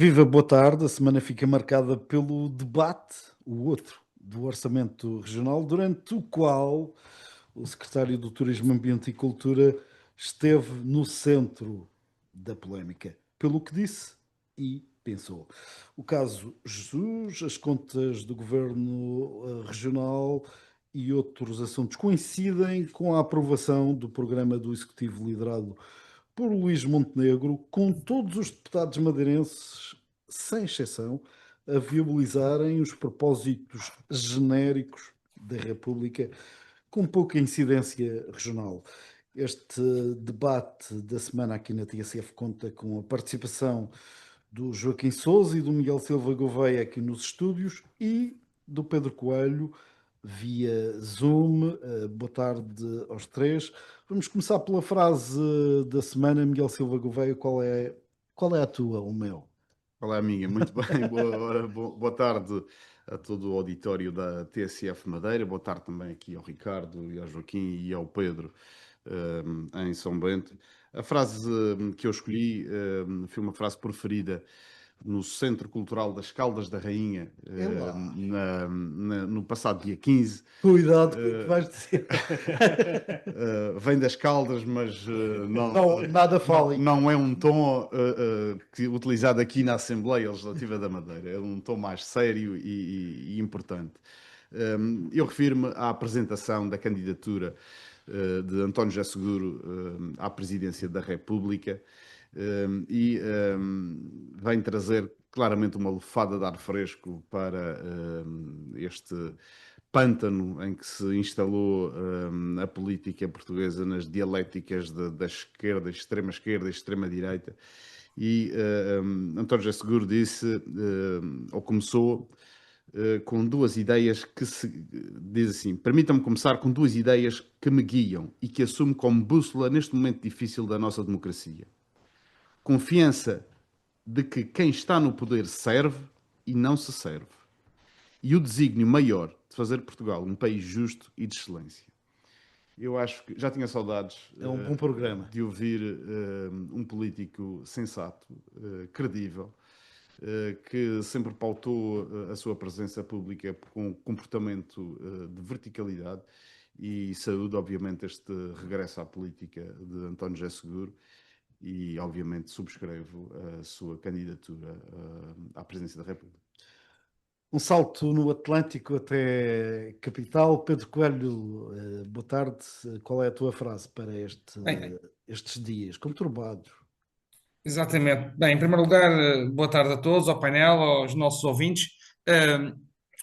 Viva, boa tarde. A semana fica marcada pelo debate, o outro, do Orçamento Regional, durante o qual o Secretário do Turismo, Ambiente e Cultura esteve no centro da polémica, pelo que disse e pensou. O caso Jesus, as contas do Governo Regional e outros assuntos coincidem com a aprovação do programa do Executivo liderado por Luís Montenegro, com todos os deputados madeirenses, sem exceção, a viabilizarem os propósitos genéricos da República, com pouca incidência regional. Este debate da semana aqui na TSF conta com a participação do Joaquim Sousa e do Miguel Silva Gouveia aqui nos estúdios e do Pedro Coelho via Zoom. Boa tarde aos três. Vamos começar pela frase da semana. Miguel Silva Gouveia, qual é a tua, o meu? Olá, amiga, muito bem. Boa tarde a todo o auditório da TSF Madeira. Boa tarde também aqui ao Ricardo e ao Joaquim e ao Pedro em São Bento. A frase que eu escolhi foi uma frase preferida no Centro Cultural das Caldas da Rainha, É lá. no passado dia 15. Cuidado com o que vais dizer. Vem das Caldas, mas Não, nada fálico. não é um tom utilizado aqui na Assembleia Legislativa da Madeira. É um tom mais sério e importante. Eu refiro-me à apresentação da candidatura de António José Seguro à presidência da República e vem trazer claramente uma lufada de ar fresco para este pântano em que se instalou a política portuguesa nas dialéticas da esquerda, extrema-esquerda e extrema-direita. E António José Seguro disse, ou começou, com duas ideias que se diz assim: permita-me começar com duas ideias que me guiam e que assumo como bússola neste momento difícil da nossa democracia. Confiança de que quem está no poder serve e não se serve. E o desígnio maior de fazer Portugal um país justo e de excelência. Eu acho que já tinha saudades É um bom programa. de ouvir um político sensato, credível, que sempre pautou a sua presença pública com comportamento de verticalidade, e saúde, obviamente, este regresso à política de António José Seguro e, obviamente, subscrevo a sua candidatura à presidência da República. Um salto no Atlântico até capital. Pedro Coelho, boa tarde. Qual é a tua frase para Bem, estes dias conturbados? exatamente. Bem, em primeiro lugar, boa tarde a todos, ao painel, aos nossos ouvintes. Eh,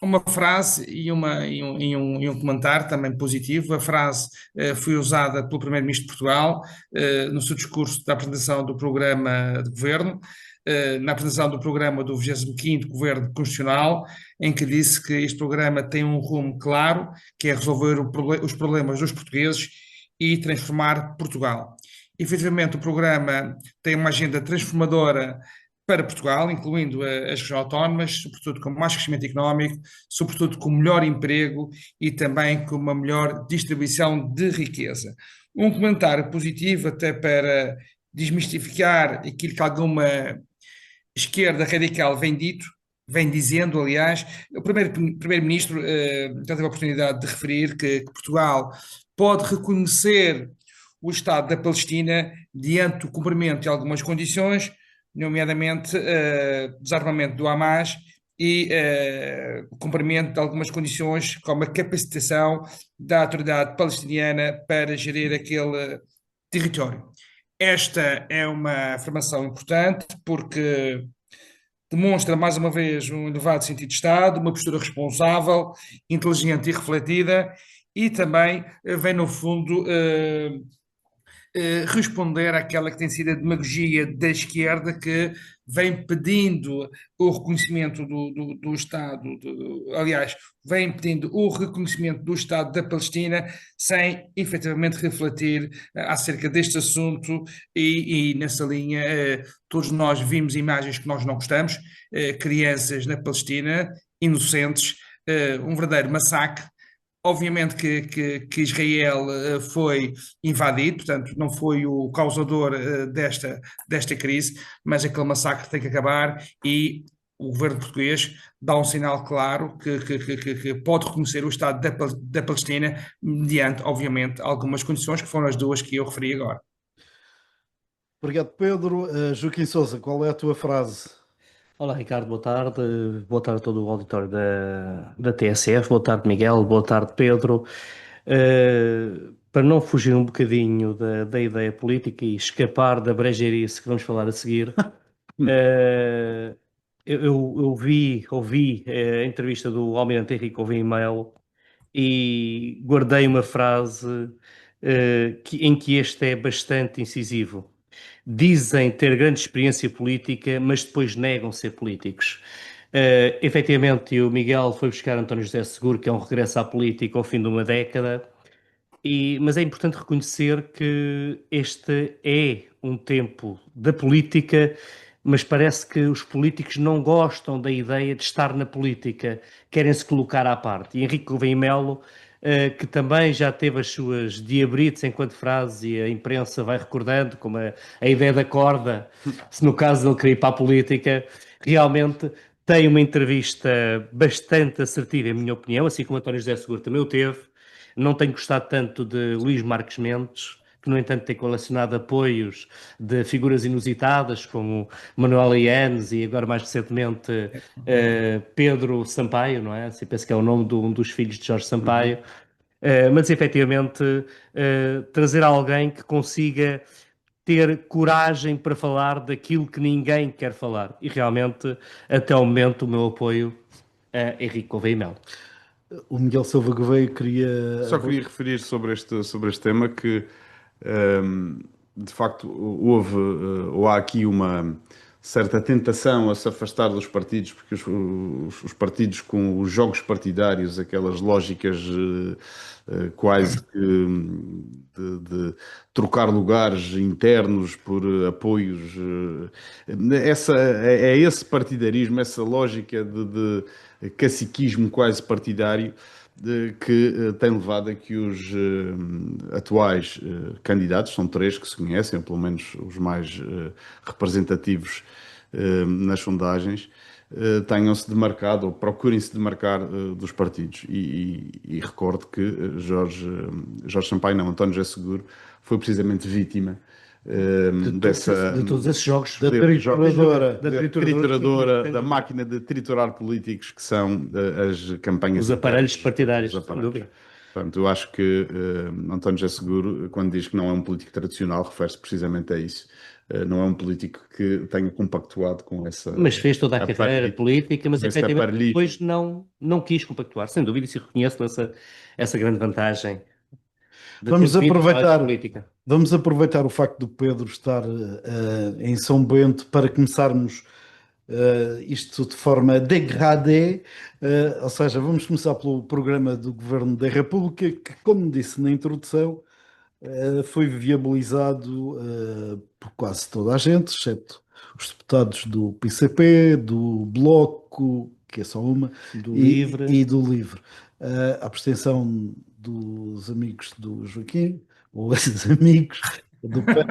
Uma frase e um comentário também positivo. A frase foi usada pelo Primeiro-Ministro de Portugal no seu discurso da apresentação do programa de governo, na apresentação do programa do 25º Governo Constitucional, em que disse que este programa tem um rumo claro, que é resolver os problemas dos portugueses e transformar Portugal. Efetivamente, o programa tem uma agenda transformadora para Portugal, incluindo as regiões autónomas, sobretudo com mais crescimento económico, sobretudo com melhor emprego e também com uma melhor distribuição de riqueza. Um comentário positivo até para desmistificar aquilo que alguma esquerda radical vem dito, vem dizendo, aliás. O primeiro-ministro já teve a oportunidade de referir que Portugal pode reconhecer o Estado da Palestina diante do cumprimento de algumas condições, nomeadamente desarmamento do Hamas e o cumprimento de algumas condições, como a capacitação da autoridade palestiniana para gerir aquele território. Esta é uma afirmação importante porque demonstra mais uma vez um elevado sentido de Estado, uma postura responsável, inteligente e refletida, e também vem, no fundo, responder àquela que tem sido a demagogia da esquerda, que vem pedindo o reconhecimento do Estado, aliás, vem pedindo o reconhecimento do Estado da Palestina sem efetivamente refletir acerca deste assunto e nessa linha todos nós vimos imagens que nós não gostamos, crianças na Palestina, inocentes, um verdadeiro massacre. Obviamente que Israel foi invadido, portanto, não foi o causador desta crise, mas aquele massacre tem que acabar e o governo português dá um sinal claro que pode reconhecer o Estado da Palestina, mediante, obviamente, algumas condições que foram as duas que eu referi agora. Obrigado, Pedro. Joaquim Sousa, qual é a tua frase? Olá, Ricardo, boa tarde. Boa tarde a todo o auditório da TSF. Boa tarde, Miguel. Boa tarde, Pedro. Para não fugir um bocadinho da ideia política e escapar da brejeirice que vamos falar a seguir, ouvi a entrevista do Almirante Henrique Gouveia Melo e guardei uma frase em que este é bastante incisivo. Dizem ter grande experiência política, mas depois negam ser políticos. Efetivamente, o Miguel foi buscar António José Seguro, que é um regresso à política ao fim de uma década, mas é importante reconhecer que este é um tempo da política, mas parece que os políticos não gostam da ideia de estar na política, querem se colocar à parte. E Henrique Gouveia Melo, que também já teve as suas diabrites enquanto frase, e a imprensa vai recordando, como a ideia da corda, se no caso ele queria ir para a política, realmente tem uma entrevista bastante assertiva, em minha opinião, assim como António José Seguro também o teve. Não tenho gostado tanto de Luís Marques Mendes, que, no entanto, tem colecionado apoios de figuras inusitadas, como Manuel Ianes e agora, mais recentemente, Pedro Sampaio, não é? Assim, penso que é o nome de um dos filhos de Jorge Sampaio. Mas, efetivamente, trazer alguém que consiga ter coragem para falar daquilo que ninguém quer falar. E, realmente, até o momento, o meu apoio a Henrique Gouveia Melo. O Miguel Silva Gouveia queria... Só queria referir sobre este tema que, de facto, ou há aqui uma certa tentação a se afastar dos partidos, porque os partidos com os jogos partidários, aquelas lógicas quase que de trocar lugares internos por apoios, é esse partidarismo, essa lógica de caciquismo quase partidário que tem levado a que os atuais candidatos, são três que se conhecem, ou pelo menos os mais representativos nas sondagens, tenham-se demarcado ou procurem-se demarcar dos partidos. E recordo que Jorge Sampaio, não, António José Seguro, foi precisamente vítima de todos esses jogos da trituradora, da máquina de triturar políticos que são as campanhas. Os aparelhos partidários. Portanto, eu acho que António José Seguro, quando diz que não é um político tradicional, refere-se precisamente a isso. Não é um político que tenha compactuado com essa... Mas fez toda a carreira política, mas efetivamente depois não quis compactuar. Sem dúvida, e se reconhece essa grande vantagem. Vamos aproveitar o facto do Pedro estar em São Bento para começarmos isto de forma degradê, ou seja, vamos começar pelo programa do Governo da República, que, como disse na introdução, foi viabilizado por quase toda a gente, exceto os deputados do PCP, do Bloco, que é só uma, e do LIVRE. A abstenção dos amigos do Joaquim, ou esses amigos do Pedro.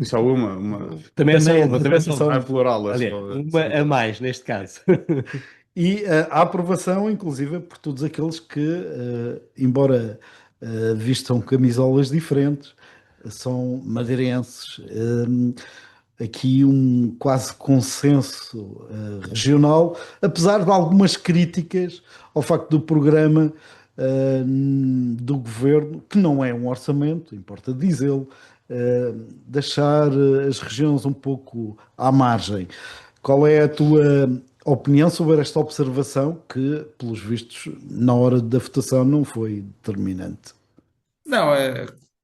Só uma. Também só uma plural. Uma a mais, neste caso. E a aprovação, inclusive, por todos aqueles que, embora vistam camisolas diferentes, são madeirenses. Aqui um quase consenso regional, apesar de algumas críticas ao facto do programa do governo, que não é um orçamento, importa dizê-lo, deixar as regiões um pouco à margem. Qual é a tua opinião sobre esta observação que, pelos vistos, na hora da votação não foi determinante? Não,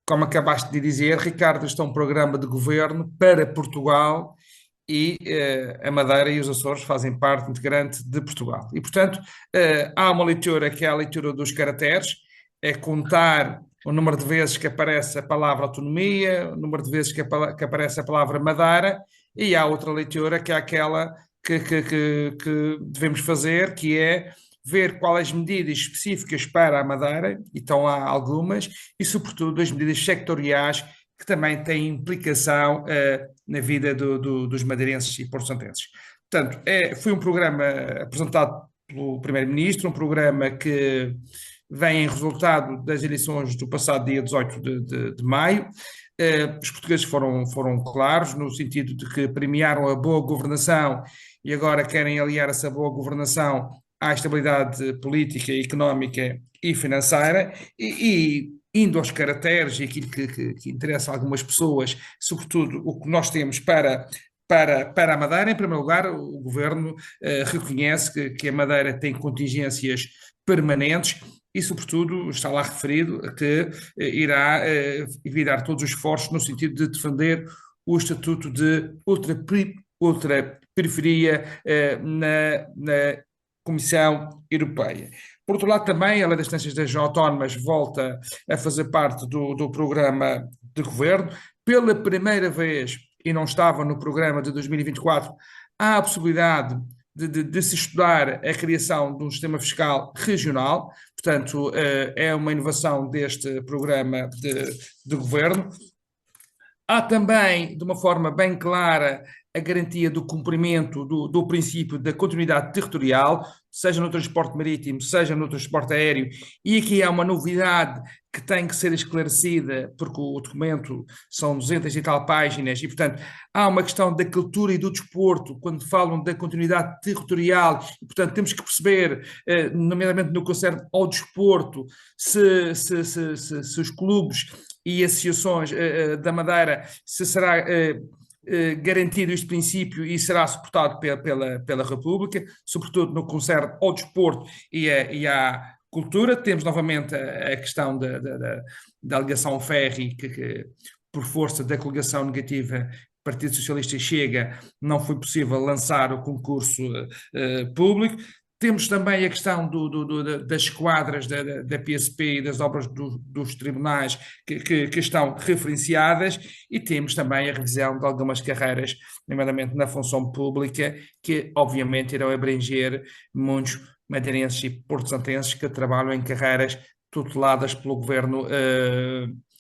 como acabaste de dizer, Ricardo, isto é um programa de governo para Portugal e a Madeira e os Açores fazem parte integrante de Portugal. E, portanto, há uma leitura que é a leitura dos caracteres, é contar o número de vezes que aparece a palavra autonomia, o número de vezes que aparece a palavra Madeira, e há outra leitura que é aquela que devemos fazer, que é ver quais as medidas específicas para a Madeira, e estão lá algumas, e sobretudo as medidas sectoriais que também têm implicação na vida dos madeirenses e porto-santenses. Portanto, foi um programa apresentado pelo Primeiro-Ministro, um programa que vem em resultado das eleições do passado dia 18 de maio. Os portugueses foram claros no sentido de que premiaram a boa governação e agora querem aliar essa boa governação à estabilidade política, económica e financeira e indo aos caracteres e aquilo que interessa a algumas pessoas, sobretudo o que nós temos para a Madeira. Em primeiro lugar, o Governo reconhece que a Madeira tem contingências permanentes e, sobretudo, está lá referido que irá evitar todos os esforços no sentido de defender o estatuto de ultraperiferia na Comissão Europeia. Por outro lado, também a Lei das Distâncias Autónomas volta a fazer parte do programa de governo. Pela primeira vez, e não estava no programa de 2024, há a possibilidade de se estudar a criação de um sistema fiscal regional. Portanto, é uma inovação deste programa de governo. Há também, de uma forma bem clara, a garantia do cumprimento do princípio da continuidade territorial, seja no transporte marítimo, seja no transporte aéreo, e aqui há uma novidade que tem que ser esclarecida, porque o documento são 200 e tal páginas, e, portanto, há uma questão da cultura e do desporto, quando falam da continuidade territorial, e, portanto, temos que perceber, nomeadamente no que concerne ao desporto, se os clubes e associações da Madeira, se será garantido este princípio e será suportado pela República, sobretudo no que concerne ao desporto e à cultura. Temos novamente a questão da alegação Ferri, que por força da coligação negativa Partido Socialista e Chega, não foi possível lançar o concurso público. Temos também a questão das esquadras da PSP e das obras dos tribunais que estão referenciadas, e temos também a revisão de algumas carreiras, nomeadamente na função pública, que obviamente irão abranger muitos madeirenses e porto-santenses que trabalham em carreiras tuteladas pelo governo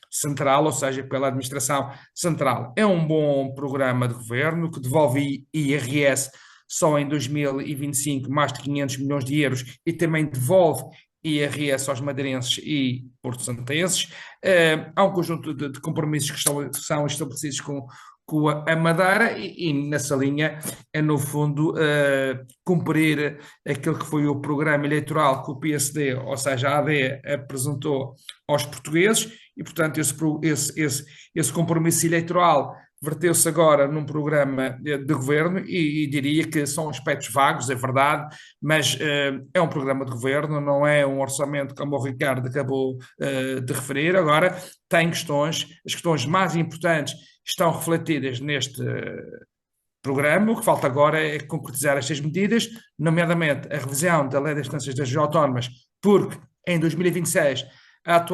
central, ou seja, pela administração central. É um bom programa de governo que devolve IRS só em 2025 mais de 500 milhões de euros e também devolve IRS aos madeirenses e porto-santenses. Há um conjunto de compromissos que são estabelecidos com a Madeira e nessa linha é, no fundo, cumprir aquilo que foi o programa eleitoral que o PSD, ou seja, a AD, apresentou aos portugueses e, portanto, esse compromisso eleitoral verteu-se agora num programa de governo e diria que são aspectos vagos, é verdade, mas é um programa de governo, não é um orçamento como o Ricardo acabou de referir. Agora tem questões, as questões mais importantes estão refletidas neste programa. O que falta agora é concretizar estas medidas, nomeadamente a revisão da Lei das Distâncias Autónomas, porque em 2026 a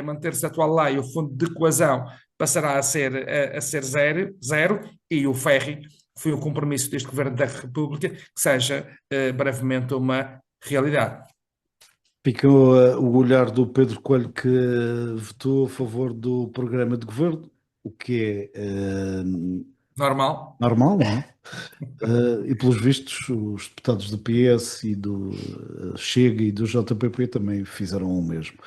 manter-se a atual lei, o Fundo de Coesão passará a ser zero, e o Ferri foi o compromisso deste Governo da República que seja brevemente uma realidade. Fica o olhar do Pedro Coelho, que votou a favor do programa de governo, o que é normal, não é? E pelos vistos os deputados do PS e do Chega e do JPP também fizeram o mesmo.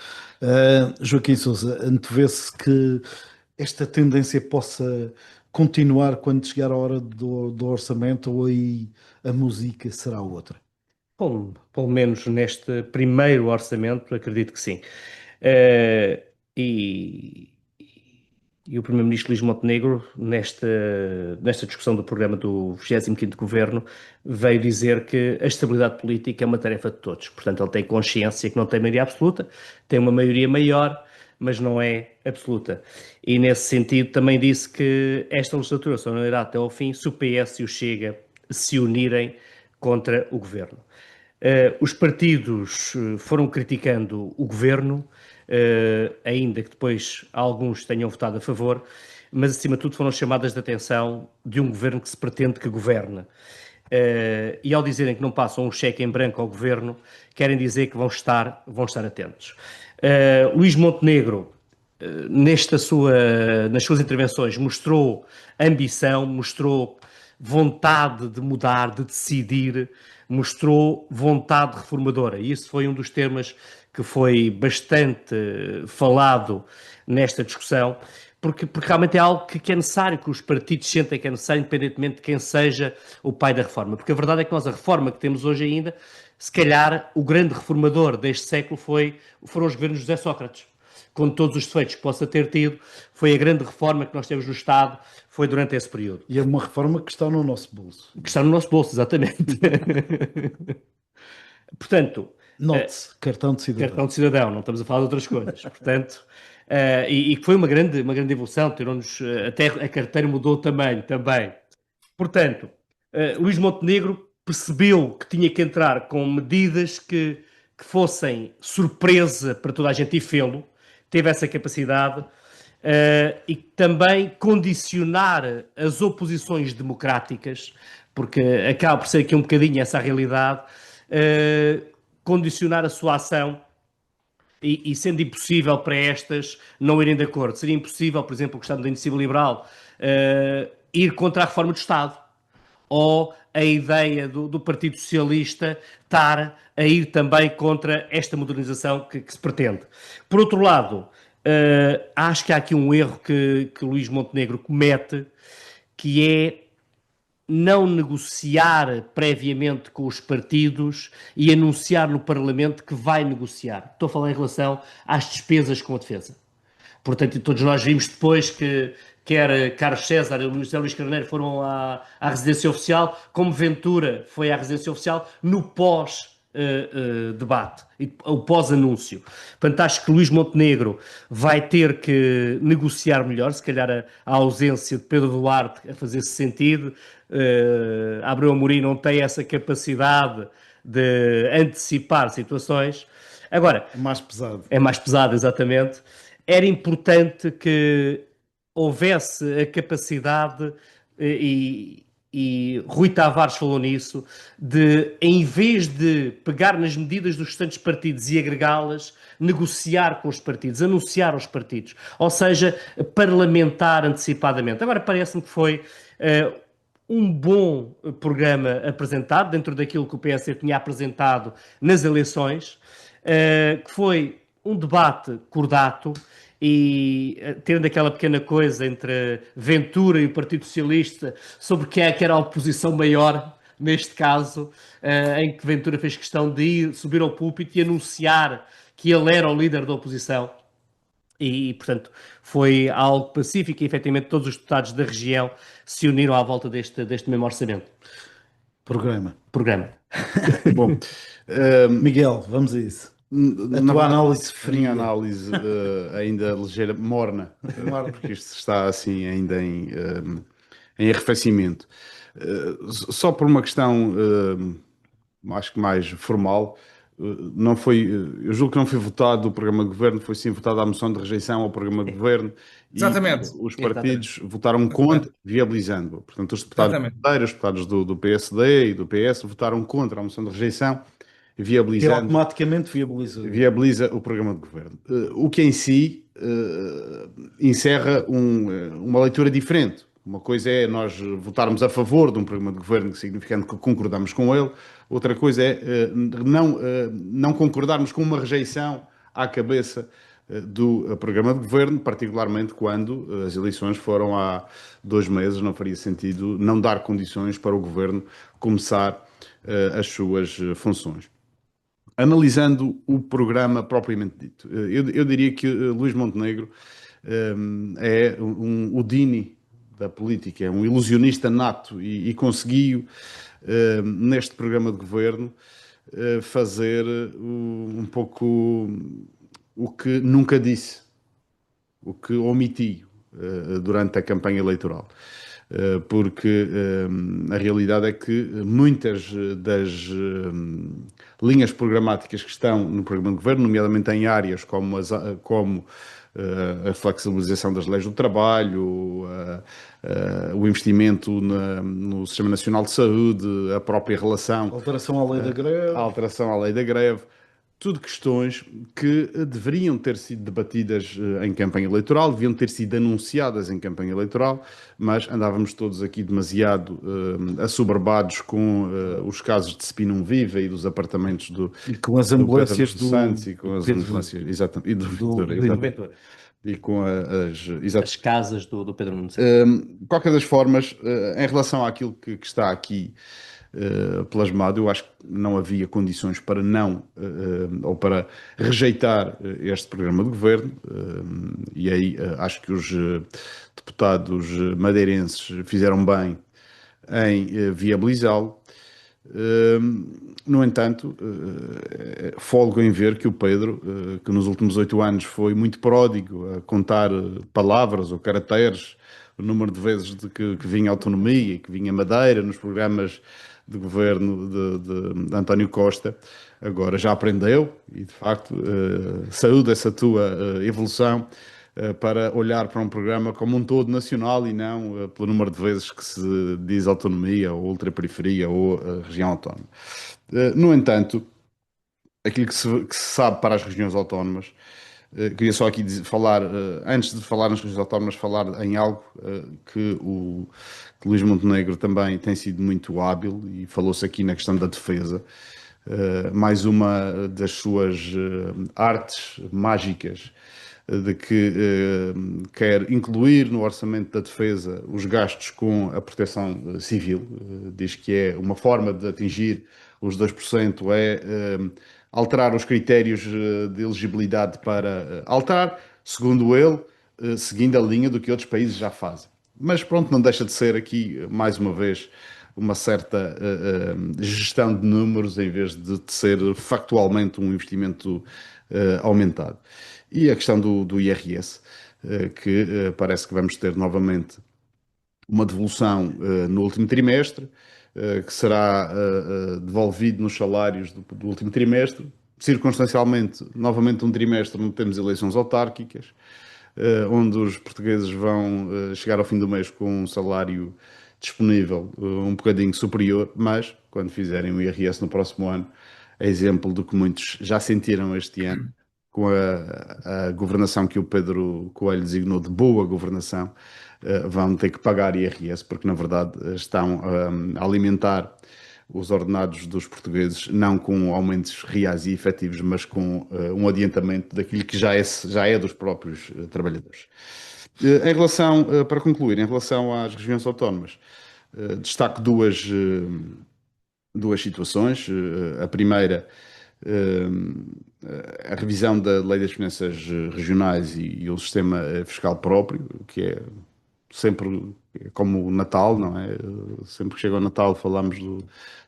Joaquim Sousa, antevê-se que esta tendência possa continuar quando chegar a hora do orçamento, ou aí a música será outra? Pelo menos neste primeiro orçamento, acredito que sim. E o Primeiro-Ministro Luís Montenegro, nesta discussão do programa do 25º Governo, veio dizer que a estabilidade política é uma tarefa de todos. Portanto, ele tem consciência que não tem maioria absoluta, tem uma maioria maior, mas não é absoluta. E nesse sentido também disse que esta legislatura só não irá até ao fim se o PS e o Chega se unirem contra o Governo. Os partidos foram criticando o Governo, ainda que depois alguns tenham votado a favor, mas acima de tudo foram chamadas de atenção de um Governo que se pretende que governe. E ao dizerem que não passam um cheque em branco ao governo, querem dizer que vão estar atentos. Luís Montenegro, nas suas intervenções, mostrou ambição, mostrou vontade de mudar, de decidir, mostrou vontade reformadora. E isso foi um dos temas que foi bastante falado nesta discussão, porque realmente é algo que é necessário, que os partidos sentem que é necessário, independentemente de quem seja o pai da reforma. Porque a verdade é que nós, a reforma que temos hoje ainda, se calhar o grande reformador deste século foram os governos de José Sócrates. Com todos os defeitos que possa ter tido, foi a grande reforma que nós temos no Estado, foi durante esse período. E é uma reforma que está no nosso bolso. Que está no nosso bolso, exatamente. Portanto, Note-se, cartão de cidadão. cartão de cidadão, não estamos a falar de outras coisas. Portanto, e foi uma grande evolução, tirou-nos, até a carteira mudou o tamanho também. Portanto, Luís Montenegro percebeu que tinha que entrar com medidas que fossem surpresa para toda a gente e fê-lo, teve essa capacidade, e também condicionar as oposições democráticas, porque acaba por ser aqui um bocadinho essa a realidade, condicionar a sua ação e sendo impossível para estas não irem de acordo. Seria impossível, por exemplo, o Estado da Iniciativa Liberal ir contra a reforma do Estado, ou a ideia do Partido Socialista estar a ir também contra esta modernização que se pretende. Por outro lado, acho que há aqui um erro que Luís Montenegro comete, que é não negociar previamente com os partidos e anunciar no Parlamento que vai negociar. Estou a falar em relação às despesas com a defesa. Portanto, todos nós vimos depois que quer Carlos César e José Luís Carneiro foram à residência oficial, como Ventura foi à residência oficial no pós-debate, o pós-anúncio. Portanto, acho que Luís Montenegro vai ter que negociar melhor, se calhar a ausência de Pedro Duarte a fazer-se sentido. Abreu Amorim não tem essa capacidade de antecipar situações. Agora, É mais pesado. é mais pesado, exatamente. Era importante que houvesse a capacidade, e Rui Tavares falou nisso, de, em vez de pegar nas medidas dos restantes partidos e agregá-las, negociar com os partidos, anunciar aos partidos, ou seja, parlamentar antecipadamente. Agora, parece-me que foi um bom programa apresentado, dentro daquilo que o PSD tinha apresentado nas eleições, que foi um debate cordato, e tendo aquela pequena coisa entre Ventura e o Partido Socialista sobre quem é que era a oposição maior, neste caso, em que Ventura fez questão de subir ao púlpito e anunciar que ele era o líder da oposição. E, portanto, foi algo pacífico e, efetivamente, todos os deputados da região se uniram à volta deste mesmo orçamento. Programa. Bom, Miguel, vamos a isso. A tua análise fria. A minha análise ainda ligeira, morna, porque isto está assim ainda em arrefecimento. Só por uma questão, acho que mais formal, não foi, eu julgo que não foi votado o programa de governo, foi sim votada a moção de rejeição ao programa de governo. Exatamente. E os partidos votaram contra, viabilizando-o. Portanto, os deputados os deputados do PSD e do PS votaram contra a moção de rejeição, que automaticamente viabiliza o programa de governo. O que em si encerra uma leitura diferente. Uma coisa é nós votarmos a favor de um programa de governo, significando que concordamos com ele. Outra coisa é não concordarmos com uma rejeição à cabeça do programa de governo, particularmente quando as eleições foram há 2 meses. Não faria sentido não dar condições para o governo começar as suas funções. Analisando o programa propriamente dito, eu diria que Luís Montenegro é o Dini da política, é um ilusionista nato e conseguiu, neste programa de governo, fazer um pouco o que nunca disse, o que omitiu durante a campanha eleitoral. Porque a realidade é que muitas das linhas programáticas que estão no programa de governo, nomeadamente em áreas como a flexibilização das leis do trabalho, o investimento no Sistema Nacional de Saúde, a própria relação, Alteração à lei da greve. a alteração à lei da greve, tudo questões que deveriam ter sido debatidas em campanha eleitoral, deviam ter sido anunciadas em campanha eleitoral, mas andávamos todos aqui demasiado assoberbados com os casos de Spinum Viva e dos apartamentos E com as do Pedro ambulâncias dos Santos e com as Pedro- ambulâncias, exatamente, e do Ventura, do exatamente, e com As casas do Pedro Nuno Santos. de qualquer das formas, em relação àquilo que está aqui plasmado, eu acho que não havia condições para não ou para rejeitar este programa de governo, e aí acho que os deputados madeirenses fizeram bem em viabilizá-lo. No entanto, folgo em ver que o Pedro, que nos últimos 8 anos foi muito pródigo a contar palavras ou caracteres, o número de vezes que vinha autonomia e que vinha Madeira nos programas de governo de António Costa, agora já aprendeu e, de facto, saúde essa tua evolução para olhar para um programa como um todo nacional e não pelo número de vezes que se diz autonomia ou ultraperiferia ou região autónoma. No entanto, aquilo que se sabe para as regiões autónomas, queria só aqui falar, antes de falar nas regiões autónomas, falar em algo que o Luís Montenegro também tem sido muito hábil e falou-se aqui na questão da defesa. Mais uma das suas artes mágicas de que quer incluir no orçamento da defesa os gastos com a proteção civil. Diz que é uma forma de atingir os 2%, alterar os critérios de elegibilidade para alterar, segundo ele, seguindo a linha do que outros países já fazem. Mas pronto, não deixa de ser aqui, mais uma vez, uma certa gestão de números em vez de ser factualmente um investimento aumentado. E a questão do IRS, que parece que vamos ter novamente uma devolução no último trimestre, que será devolvido nos salários do último trimestre. Circunstancialmente, novamente um trimestre onde temos eleições autárquicas, onde os portugueses vão chegar ao fim do mês com um salário disponível um bocadinho superior, mas quando fizerem o IRS no próximo ano, é exemplo do que muitos já sentiram este ano, com a governação que o Pedro Coelho designou de boa governação, vão ter que pagar IRS, porque na verdade estão a alimentar os ordenados dos portugueses, não com aumentos reais e efetivos, mas com um adiantamento daquilo que já é dos próprios trabalhadores. Em relação, para concluir, em relação às regiões autónomas, destaco duas situações. A primeira, a revisão da Lei das Finanças Regionais e o sistema fiscal próprio, que é sempre como o Natal, não é? Sempre que chega o Natal falamos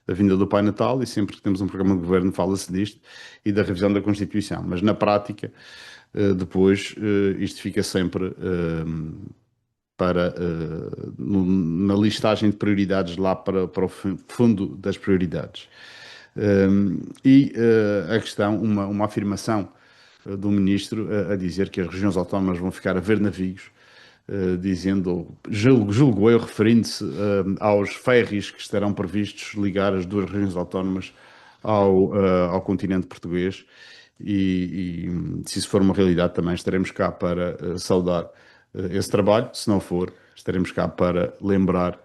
da vinda do Pai Natal e sempre que temos um programa de governo fala-se disto e da revisão da Constituição. Mas na prática, depois, isto fica sempre na listagem de prioridades lá para o fundo das prioridades. A questão, uma afirmação do Ministro a dizer que as regiões autónomas vão ficar a ver navios, dizendo, julgo eu, referindo-se aos ferries que estarão previstos ligar as duas regiões autónomas ao continente português e se isso for uma realidade também estaremos cá para saudar esse trabalho. Se não for, estaremos cá para lembrar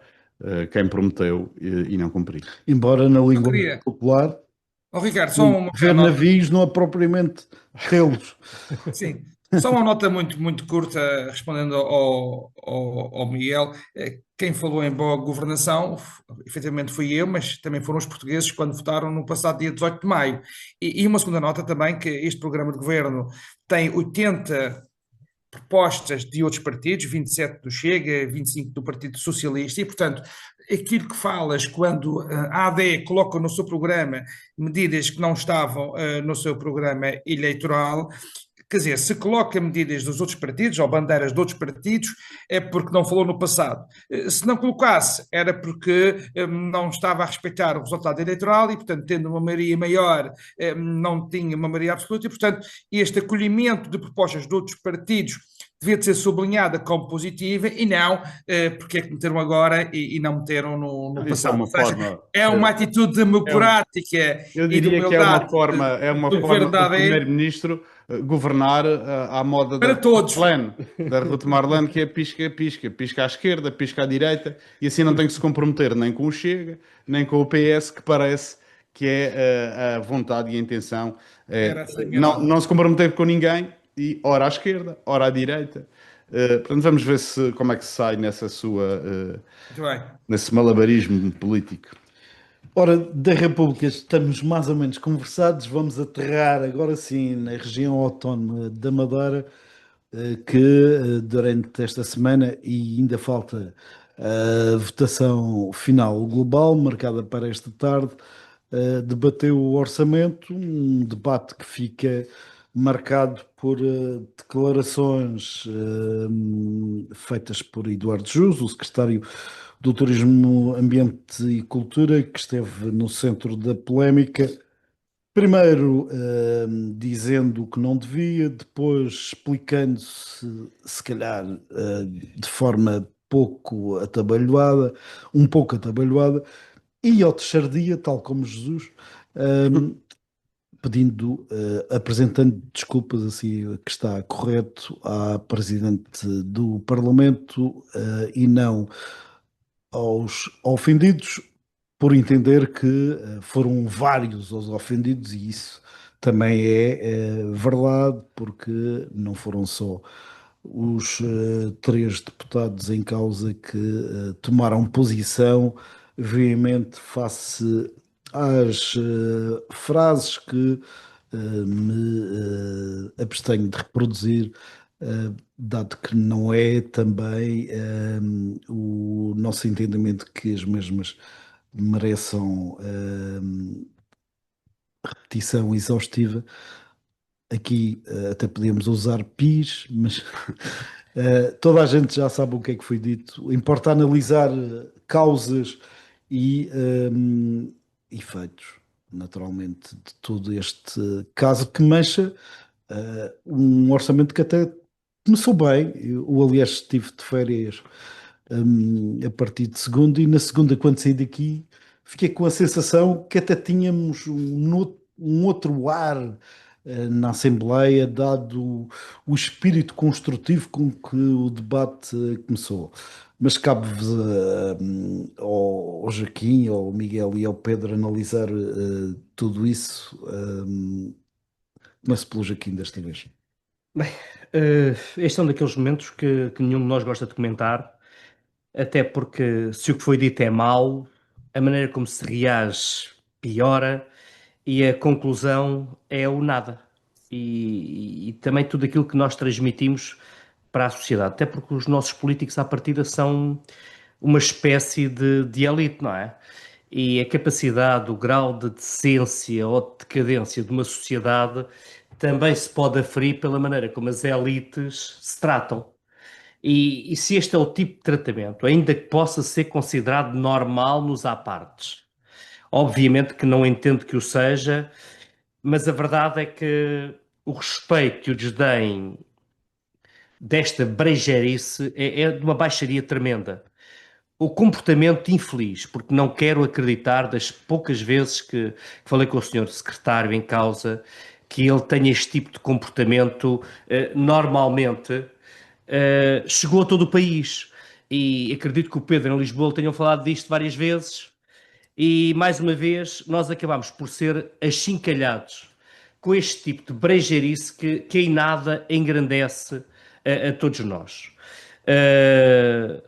quem prometeu e não cumpriu. Embora na língua popular, Ricardo, só uma ver nota. navios não é propriamente tê-los. Sim, só uma nota muito, muito curta, respondendo ao Miguel. Quem falou em boa governação, efetivamente fui eu, mas também foram os portugueses quando votaram no passado dia 18 de maio. E uma segunda nota também, que este programa de governo tem 80 propostas de outros partidos, 27 do Chega, 25 do Partido Socialista, e, portanto, aquilo que falas quando a AD coloca no seu programa medidas que não estavam no seu programa eleitoral, Quer dizer, se coloca medidas dos outros partidos ou bandeiras de outros partidos, é porque não falou no passado. Se não colocasse, era porque não estava a respeitar o resultado eleitoral e, portanto, tendo uma maioria maior, não tinha uma maioria absoluta e, portanto, este acolhimento de propostas de outros partidos devia de ser sublinhada como positiva e não porque é que meteram agora e não meteram no Isso é passado. uma Ou seja, forma. é uma atitude democrática Eu e de diria que é uma humildade forma, do governo do da AD primeiro-ministro governar à moda da para todos. Ruth Marlene, que é pisca-pisca, pisca à esquerda, pisca à direita, e assim não tem que se comprometer nem com o Chega, nem com o PS, que parece que é a vontade e a intenção. Era essa a minha Não, nota. não se comprometer com ninguém, e ora à esquerda, ora à direita. Portanto, vamos ver como é que se sai nessa Muito bem. nesse malabarismo político. Ora, da República estamos mais ou menos conversados, vamos aterrar agora sim na região autónoma da Madeira, que durante esta semana, e ainda falta a votação final global, marcada para esta tarde, debateu o orçamento, um debate que fica marcado por declarações feitas por Eduardo Jus, o secretário do Turismo, Ambiente e Cultura, que esteve no centro da polémica. Primeiro, dizendo o que não devia, depois explicando-se, se calhar, de forma pouco atabalhoada, um pouco atabalhoada, e ao terceiro dia, tal como Jesus, pedindo, apresentando desculpas, assim, que está correto, à Presidente do Parlamento, e não aos ofendidos, por entender que foram vários os ofendidos, e isso também é verdade, porque não foram só os três deputados em causa que tomaram posição veemente face às frases que me abstenho de reproduzir, dado que não é também o nosso entendimento que as mesmas mereçam repetição exaustiva. Aqui até podíamos usar PIS, mas toda a gente já sabe o que é que foi dito. Importa analisar causas e efeitos, naturalmente, de todo este caso que mancha um orçamento que até começou bem. Eu, aliás, estive de férias a partir de segunda, e na segunda, quando saí daqui, fiquei com a sensação que até tínhamos um outro ar na Assembleia, dado o espírito construtivo com que o debate começou. Mas cabe-vos ao Joaquim, ao Miguel e ao Pedro analisar tudo isso. Começo pelo Joaquim desta vez. Bem, este é um daqueles momentos que nenhum de nós gosta de comentar, até porque se o que foi dito é mau, a maneira como se reage piora e a conclusão é o nada. E também tudo aquilo que nós transmitimos para a sociedade, até porque os nossos políticos à partida são uma espécie de elite, não é? E a capacidade, o grau de decência ou de decadência de uma sociedade também se pode aferir pela maneira como as elites se tratam. E se este é o tipo de tratamento, ainda que possa ser considerado normal nos apartes, obviamente que não entendo que o seja, mas a verdade é que o respeito e o desdém desta brejeirice é de uma baixaria tremenda. O comportamento infeliz, porque não quero acreditar das poucas vezes que falei com o senhor secretário em causa, que ele tenha este tipo de comportamento normalmente, chegou a todo o país. E acredito que o Pedro em Lisboa tenham falado disto várias vezes, e mais uma vez nós acabamos por ser achincalhados com este tipo de brejeirice que em nada engrandece a todos nós.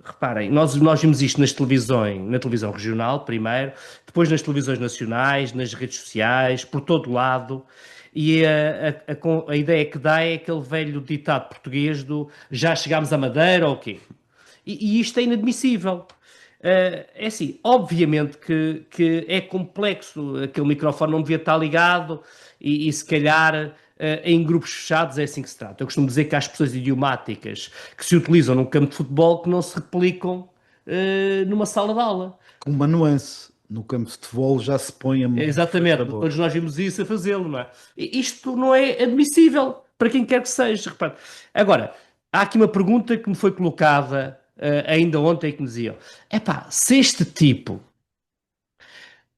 Reparem, nós vimos isto nas televisões, na televisão regional primeiro, depois nas televisões nacionais, nas redes sociais, por todo lado, e a ideia que dá é aquele velho ditado português do já chegámos à Madeira ou quê? E isto é inadmissível. É assim, obviamente que é complexo, aquele microfone não devia estar ligado e se calhar em grupos fechados, é assim que se trata. Eu costumo dizer que há expressões idiomáticas que se utilizam num campo de futebol que não se replicam numa sala de aula. Com uma nuance. No campo de futebol já se põe a Exatamente, bola. todos nós vimos isso a fazê-lo, não é? E isto não é admissível para quem quer que seja. Repare. Agora, há aqui uma pergunta que me foi colocada ainda ontem que me diziam: epá, se este tipo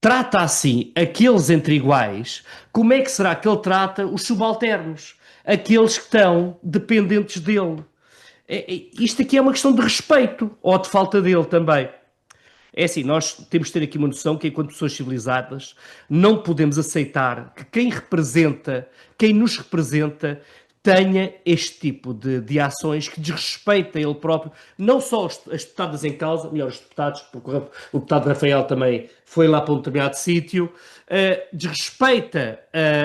trata assim aqueles entre iguais, como é que será que ele trata os subalternos? Aqueles que estão dependentes dele? Isto aqui é uma questão de respeito, ou de falta dele também. É assim, nós temos de ter aqui uma noção que, enquanto pessoas civilizadas, não podemos aceitar que quem nos representa, tenha este tipo de ações que desrespeita ele próprio, não só as deputadas em causa, melhor, os deputados, porque o deputado Rafael também foi lá para um determinado sítio, desrespeita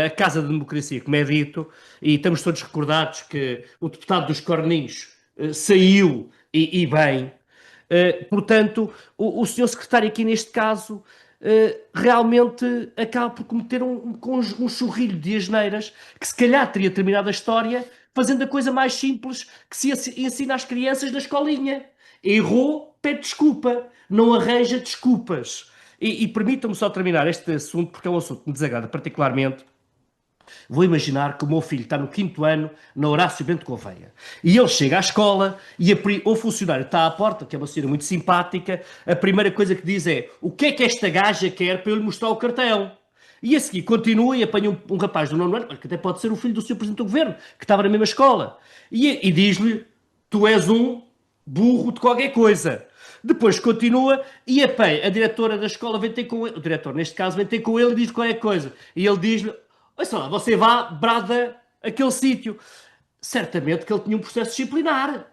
a Casa da Democracia, como é dito, e estamos todos recordados que o deputado dos Corninhos saiu e bem. Portanto, o senhor secretário aqui neste caso realmente acaba por cometer um churrilho de asneiras que se calhar teria terminado a história fazendo a coisa mais simples que se ensina às crianças na escolinha. Errou, pede desculpa, não arranja desculpas. E permitam-me só terminar este assunto, porque é um assunto que me desagrada particularmente. Vou imaginar que o meu filho está no 5º ano na Horácio Bento Gouveia e ele chega à escola e o funcionário está à porta, que é uma senhora muito simpática, a primeira coisa que diz é: o que é que esta gaja quer para eu lhe mostrar o cartão? E a seguir continua e apanha um rapaz do 9º ano, que até pode ser o filho do Sr. Presidente do Governo, que estava na mesma escola, e diz-lhe: tu és um burro de qualquer coisa. Depois continua e a diretora da escola vem ter com ele, o diretor neste caso vem ter com ele e diz qualquer coisa. E ele diz-lhe: olha só, você vá, brada aquele sítio. Certamente que ele tinha um processo disciplinar.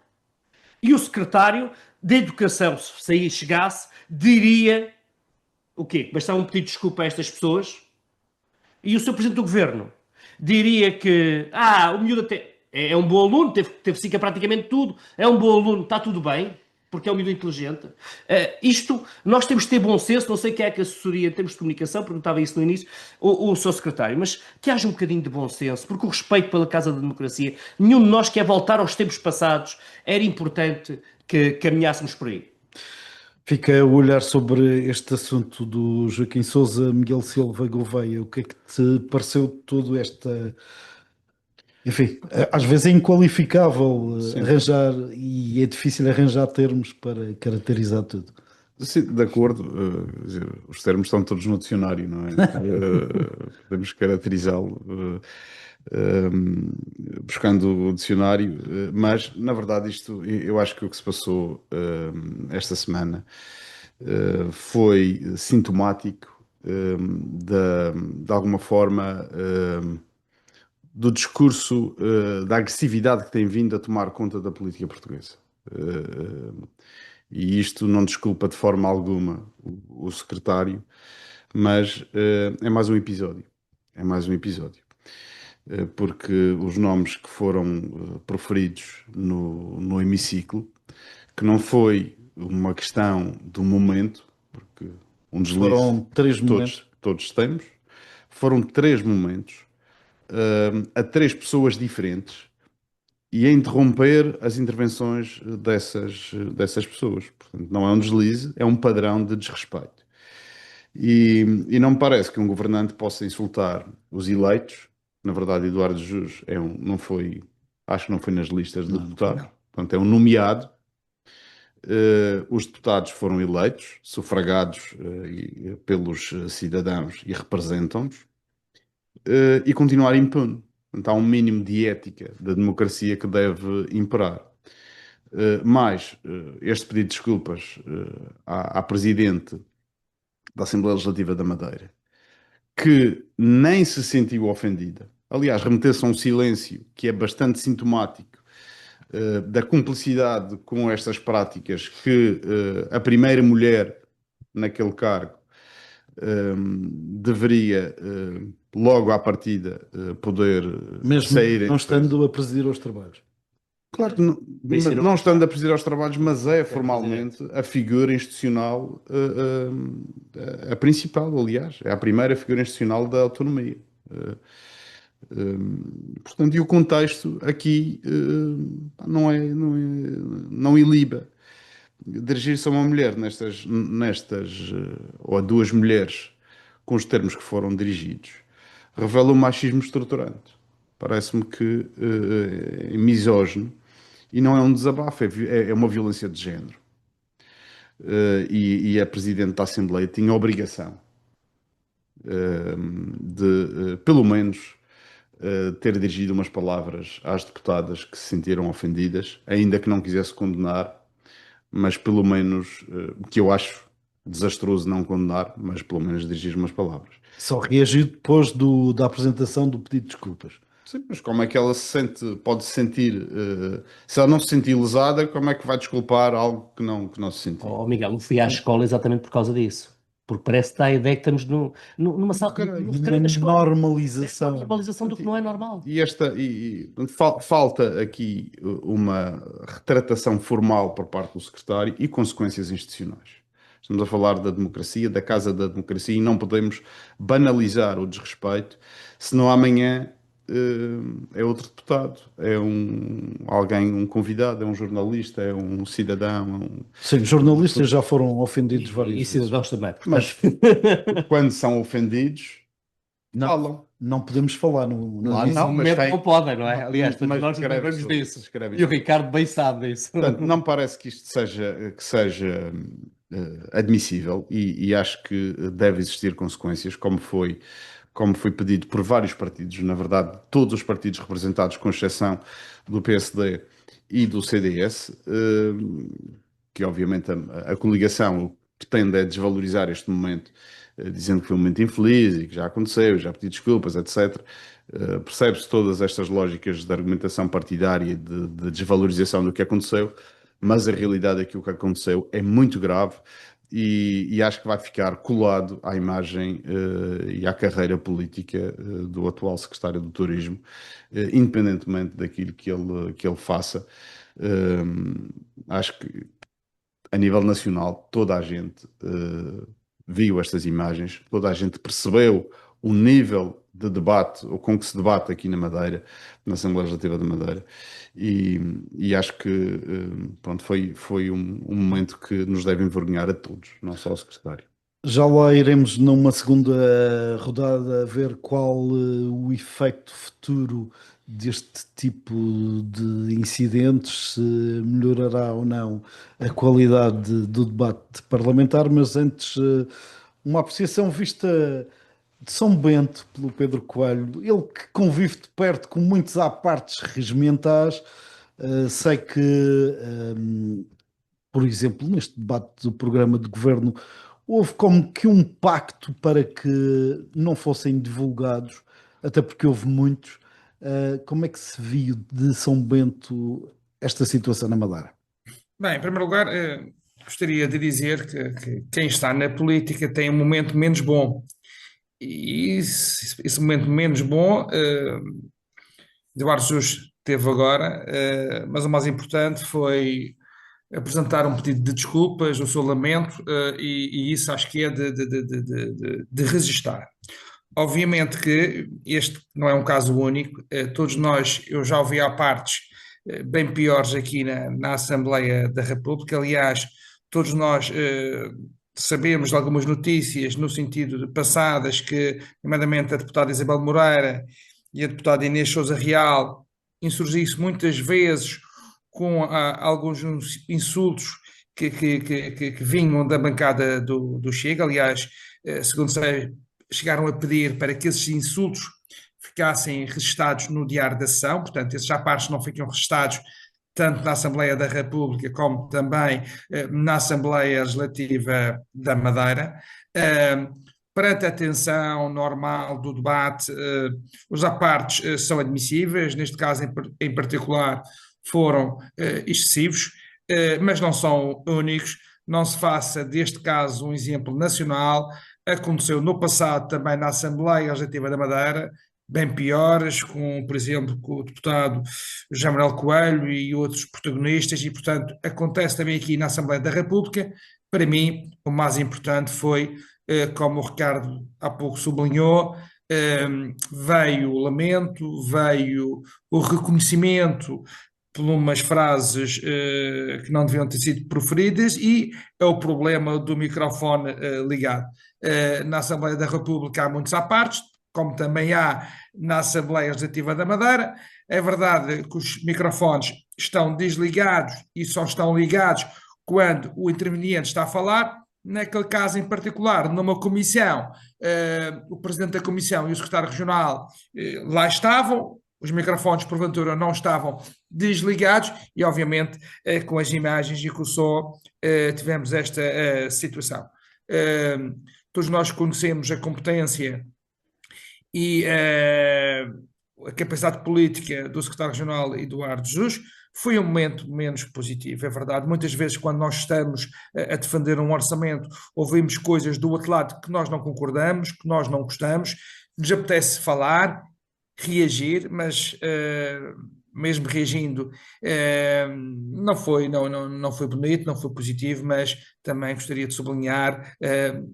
E o secretário da Educação, se aí chegasse, diria o quê? Que bastava um pedido de desculpa a estas pessoas? E o Sr. Presidente do Governo diria que o miúdo até é um bom aluno, teve fica praticamente tudo, é um bom aluno, está tudo bem, porque é um miúdo inteligente. Nós temos de ter bom senso, não sei quem é que a assessoria em termos de comunicação, perguntava isso no início, o seu secretário, mas que haja um bocadinho de bom senso, porque o respeito pela Casa da Democracia, nenhum de nós quer voltar aos tempos passados, era importante que caminhássemos por aí. Fica a olhar sobre este assunto do Joaquim Sousa, Miguel Silva Gouveia. O que é que te pareceu todo esta... Enfim, às vezes é inqualificável arranjar e é difícil arranjar termos para caracterizar tudo. Sim, de acordo, quer dizer, os termos estão todos no dicionário, não é? Podemos caracterizá-lo buscando o dicionário, mas na verdade eu acho que o que se passou esta semana foi sintomático de alguma forma do discurso da agressividade que tem vindo a tomar conta da política portuguesa. E isto não desculpa de forma alguma o secretário, mas é mais um episódio. É mais um episódio. Porque os nomes que foram proferidos no hemiciclo, que não foi uma questão do momento, porque um deslize Foram 3 momentos. todos temos, foram 3 momentos a 3 pessoas diferentes e a interromper as intervenções dessas pessoas. Portanto, não é um deslize, é um padrão de desrespeito. E não me parece que um governante possa insultar os eleitos. Na verdade, Eduardo Jus não foi, acho que não foi nas listas de deputados. Portanto, é um nomeado. Os deputados foram eleitos, sufragados pelos cidadãos e representam-nos, e continuar impune. Portanto, há um mínimo de ética da democracia que deve imperar. Mas este pedido de desculpas à Presidente da Assembleia Legislativa da Madeira, que nem se sentiu ofendida. Aliás, remeteu-se a um silêncio que é bastante sintomático da cumplicidade com estas práticas que a primeira mulher naquele cargo deveria logo à partida poder Mesmo sair. não estando a presidir aos trabalhos. Claro que não estando a presidir aos trabalhos, mas é formalmente a figura institucional, a principal, aliás, é a primeira figura institucional da autonomia. Portanto, e o contexto aqui não iliba. Dirigir-se a uma mulher ou a duas mulheres com os termos que foram dirigidos revela um machismo estruturante. Parece-me que é misógino e não é um desabafo, é uma violência de género. E a Presidente da Assembleia tinha a obrigação de, pelo menos, ter dirigido umas palavras às deputadas que se sentiram ofendidas, ainda que não quisesse condenar, mas pelo menos, que eu acho desastroso não condenar, mas pelo menos dirigir umas palavras. Só reagiu depois da apresentação do pedido de desculpas. Sim, mas como é que ela pode se sentir, se ela não se sentir lesada, como é que vai desculpar algo que não se sentiu? Oh, Miguel, eu fui à escola exatamente por causa disso. Porque parece que dá a ideia que estamos numa sala no recreio da escola. Normalização. Normalização do que não é normal. Falta aqui uma retratação formal por parte do secretário e consequências institucionais. Estamos a falar da democracia, da Casa da Democracia, e não podemos banalizar o desrespeito, senão amanhã é outro deputado, é um convidado, é um jornalista, é um cidadão. Sim, jornalistas já foram ofendidos várias E vezes. cidadãos também. Mas quando são ofendidos, falam. Não podemos falar no Claro, Nesse momento não podem, não é? Aliás, mas nós não lembramos escreve-se, disso. escreve-se. E o Ricardo bem sabe disso. Portanto, não parece que isto seja admissível e acho que deve existir consequências, como foi pedido por vários partidos, na verdade, todos os partidos representados, com exceção do PSD e do CDS, que obviamente a coligação o que pretende é desvalorizar este momento, dizendo que foi um momento infeliz e que já aconteceu, já pedi desculpas, etc. Percebe-se todas estas lógicas de argumentação partidária, de desvalorização do que aconteceu, mas a realidade é que o que aconteceu é muito grave e acho que vai ficar colado à imagem e à carreira política do atual secretário do Turismo, independentemente daquilo que ele faça. Acho que a nível nacional toda a gente viu estas imagens, toda a gente percebeu o nível de debate, ou com que se debate aqui na Madeira, na Assembleia Legislativa da Madeira, e acho que pronto, foi um momento que nos deve envergonhar a todos, não só ao secretário. Já lá iremos numa segunda rodada ver qual o efeito futuro deste tipo de incidentes, se melhorará ou não a qualidade do debate parlamentar, mas antes uma apreciação vista de São Bento pelo Pedro Coelho, ele que convive de perto com muitos apartes regimentais, sei que, por exemplo, neste debate do programa de governo, houve como que um pacto para que não fossem divulgados, até porque houve muitos. Como é que se viu de São Bento esta situação na Madeira? Bem, em primeiro lugar, gostaria de dizer que quem está na política tem um momento menos bom. E esse momento menos bom, Eduardo Jus teve agora, mas o mais importante foi apresentar um pedido de desculpas, o seu lamento, e isso acho que é de registar. Obviamente que este não é um caso único, todos nós, eu já ouvi há partes bem piores aqui na Assembleia da República, aliás, todos nós sabemos de algumas notícias no sentido de passadas que, nomeadamente a deputada Isabel Moreira e a deputada Inês Sousa Real, insurgiu-se muitas vezes com alguns insultos que vinham da bancada do Chega. Aliás, segundo sei, chegaram a pedir para que esses insultos ficassem registados no Diário da Sessão, portanto, esses apartes não ficam registados tanto na Assembleia da República como também na Assembleia Legislativa da Madeira. Perante a tensão normal do debate, os apartes são admissíveis, neste caso em particular foram excessivos, mas não são únicos. Não se faça deste caso um exemplo nacional. Aconteceu no passado também na Assembleia Legislativa da Madeira, bem piores, por exemplo, com o deputado José Manuel Coelho e outros protagonistas, e, portanto, acontece também aqui na Assembleia da República. Para mim, o mais importante foi, como o Ricardo há pouco sublinhou, Veio o lamento, veio o reconhecimento por umas frases que não deviam ter sido proferidas e é o problema do microfone ligado. Na Assembleia da República há muitos à parte, como também há na Assembleia Legislativa da Madeira. É verdade que os microfones estão desligados e só estão ligados quando o interveniente está a falar. Naquele caso em particular, numa comissão, o presidente da comissão e o secretário regional lá estavam, os microfones porventura não estavam desligados e obviamente com as imagens e com o som tivemos esta situação. Todos nós conhecemos a competência e a capacidade política do secretário regional Eduardo Jesus. Foi um momento menos positivo, é verdade. Muitas vezes, quando nós estamos a defender um orçamento, ouvimos coisas do outro lado que nós não concordamos, que nós não gostamos, nos apetece falar, reagir, mas mesmo reagindo, não foi bonito, não foi positivo, mas também gostaria de sublinhar